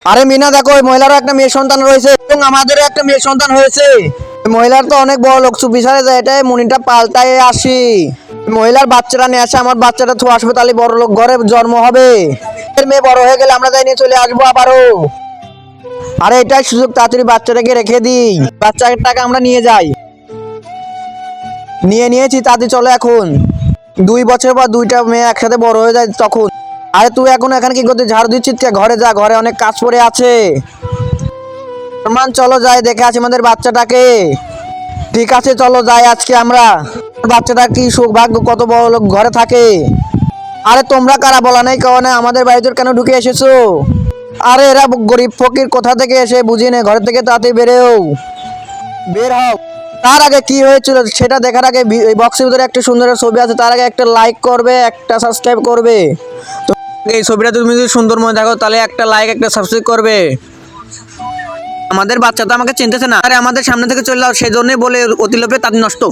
আরে মিনা দেখো, ওই মহিলারও একটা মেয়ে সন্তান রয়েছে এবং আমাদেরও একটা মেয়ে সন্তান হয়েছে। মহিলার তো অনেক বড় লোক, চুপিসারে যায়, এটাই মনিটা পাল্টায় আসি। মহিলার বাচ্চারা নিয়ে আসে, আমার বাচ্চাটা তো আসবে, তাহলে বড় লোক ঘরে জন্ম হবে। এর মেয়ে বড় হয়ে গেলে আমরা তাই নিয়ে চলে আসবো আবারও। আরে এটাই সুযোগ, তাড়াতাড়ি বাচ্চাটাকে রেখে দিই, বাচ্চাটাকে আমরা নিয়ে যাই। নিয়েছি, তাড়াতাড়ি চলো এখন। 2 বছর পর দুইটা মেয়ে একসাথে বড় হয়ে যায় তখন। আরে তুই এখন এখানে কি করতে, ঝাড়ু দিচ্ছিস কে? ঘরে যা, ঘরে অনেক কাজ পড়ে আছে। মান চলো যাই দেখে আসি আমাদের বাচ্চাটাকে। ঠিক আছে চলো যাই আজকে আমরা। বাচ্চাটা কি সৌভাগ্য, কত বড় লোক ঘরে থাকে। আরে তোমরা কারা, বলা নেই কারণে আমাদের বাড়িতে কেন ঢুকে এসেছো? আরে এরা গরিব ফকির কোথা থেকে এসে বুঝি না, ঘর থেকে তাড়াতাড়ি বের হও। তার আগে কি হয়েছিল সেটা দেখার আগে এই বক্সের ভিতরে একটা সুন্দর ছবি আছে, তার আগে একটা লাইক করবে, একটা সাবস্ক্রাইব করবে। তো এই ছবিটা তুমি যদি সুন্দর মনে থাকো তাহলে একটা লাইক, একটা সাবস্ক্রাইব করবে। আমাদের বাচ্চা তো আমাকে চিনতেছে না, আরে আমাদের সামনে থেকে চলে যাও, সেই জন্যই বলে অতি লোভে তাঁতি নষ্ট।